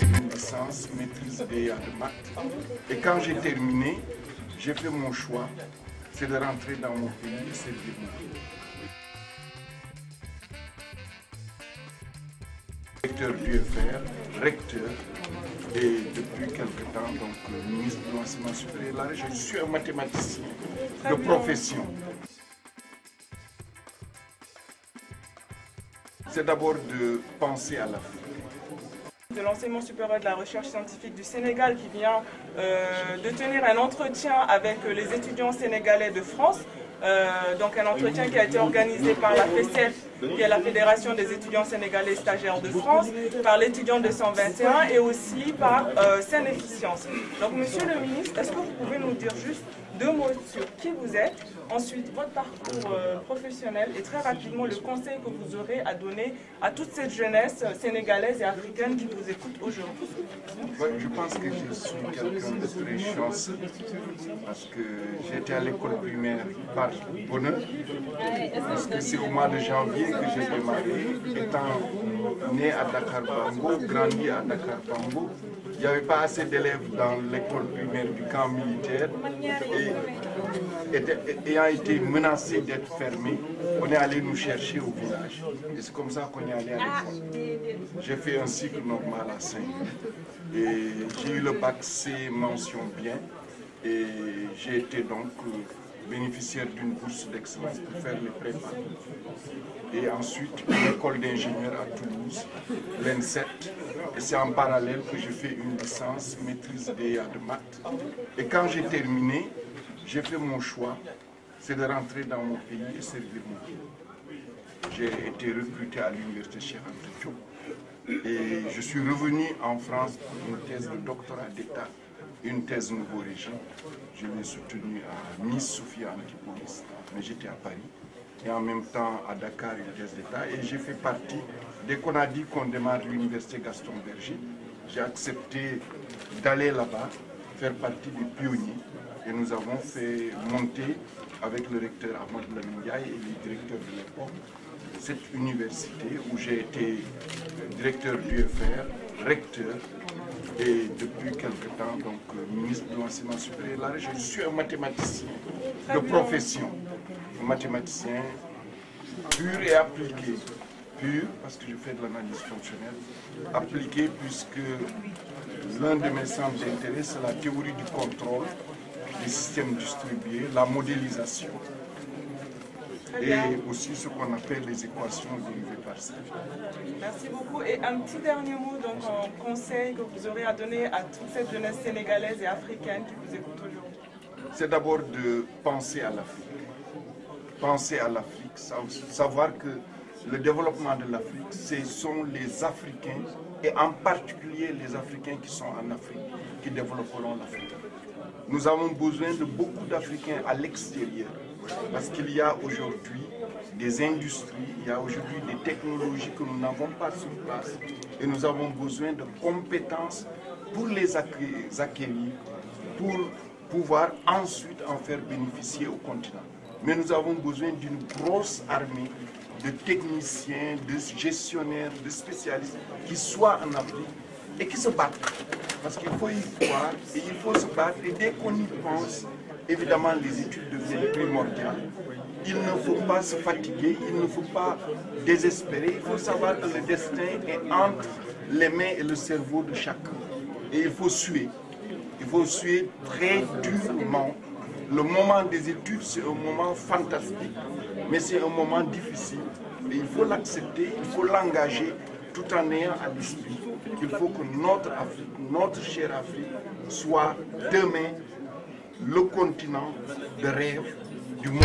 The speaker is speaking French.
Une licence maîtrise BA de maths. Et quand j'ai terminé, j'ai fait mon choix, c'est de rentrer dans mon pays et servir mon pays. Recteur d'UFR, recteur, et depuis quelque temps, donc, ministre de l'enseignement supérieur de la région. Je suis un mathématicien de profession. C'est d'abord de penser à l'Afrique. De l'enseignement supérieur de la recherche scientifique du Sénégal qui vient de tenir un entretien avec les étudiants sénégalais de France. Donc un entretien qui a été organisé par la FESEF, qui est la Fédération des étudiants sénégalais stagiaires de France, par l'étudiant 221 et aussi par Seine Efficience. Donc monsieur le ministre, est-ce que vous pouvez nous dire juste 2 mots sur qui vous êtes, ensuite votre parcours professionnel et très rapidement le conseil que vous aurez à donner à toute cette jeunesse sénégalaise et africaine qui vous écoute aujourd'hui? Ouais, je pense que je suis quelqu'un de très chanceux parce que j'ai été à l'école primaire par bonheur, parce que c'est au mois de janvier que j'ai démarré, étant né à Dakar Bango, grandi à Dakar Bango. Il n'y avait pas assez d'élèves dans l'école primaire du camp militaire et ayant été menacé d'être fermé, on est allé nous chercher au village. Et c'est comme ça qu'on est allé à l'école. J'ai fait un cycle normal à 5 et j'ai eu le bac C mention bien et j'ai été donc bénéficiaire d'une bourse d'excellence pour faire les prépas. Et ensuite, une école d'ingénieur à Toulouse, l'ENSET. Et c'est en parallèle que j'ai fait une licence maîtrise BA de maths. Et quand j'ai terminé, j'ai fait mon choix, c'est de rentrer dans mon pays et servir mon pays. J'ai été recruté à l'université Cheikh Anta Diop. Et je suis revenu en France pour une thèse de doctorat d'État, une thèse nouveau régime. Je l'ai soutenue à Miss Sophia Antipolis, mais j'étais à Paris. Et en même temps à Dakar, une thèse d'État. Et j'ai fait partie, dès qu'on a dit qu'on démarre l'université Gaston Berger, j'ai accepté d'aller là-bas, faire partie des pionniers. Et nous avons fait monter avec le recteur Ahmad Lamine et les directeurs de l'époque cette université où j'ai été directeur d'UFR, recteur et depuis quelque temps donc ministre de l'enseignement supérieur de la région. Je suis un mathématicien de profession, un mathématicien pur et appliqué. Pur parce que je fais de l'analyse fonctionnelle, appliqué puisque l'un de mes centres d'intérêt c'est la théorie du contrôle des systèmes distribués, la modélisation et aussi ce qu'on appelle les équations dérivées partielles. Merci beaucoup. Et un petit dernier mot, donc un conseil que vous aurez à donner à toute cette jeunesse sénégalaise et africaine qui vous écoute aujourd'hui? C'est d'abord de penser à l'Afrique. Penser à l'Afrique, savoir que le développement de l'Afrique, ce sont les Africains, et en particulier les Africains qui sont en Afrique, qui développeront l'Afrique. Nous avons besoin de beaucoup d'Africains à l'extérieur, parce qu'il y a aujourd'hui des industries, il y a aujourd'hui des technologies que nous n'avons pas sur place, et nous avons besoin de compétences pour les acquérir, pour pouvoir ensuite en faire bénéficier au continent. Mais nous avons besoin d'une grosse armée de techniciens, de gestionnaires, de spécialistes qui soient en Afrique et qui se battent. Parce qu'il faut y croire et il faut se battre. Et dès qu'on y pense, évidemment, les études deviennent primordiales. Il ne faut pas se fatiguer, il ne faut pas désespérer. Il faut savoir que le destin est entre les mains et le cerveau de chacun. Et il faut suer. Il faut suer très durement. Le moment des études, c'est un moment fantastique, mais c'est un moment difficile. Et il faut l'accepter, il faut l'engager, tout en ayant à l'esprit qu'il faut que notre Afrique, notre chère Afrique, soit demain le continent de rêve du monde.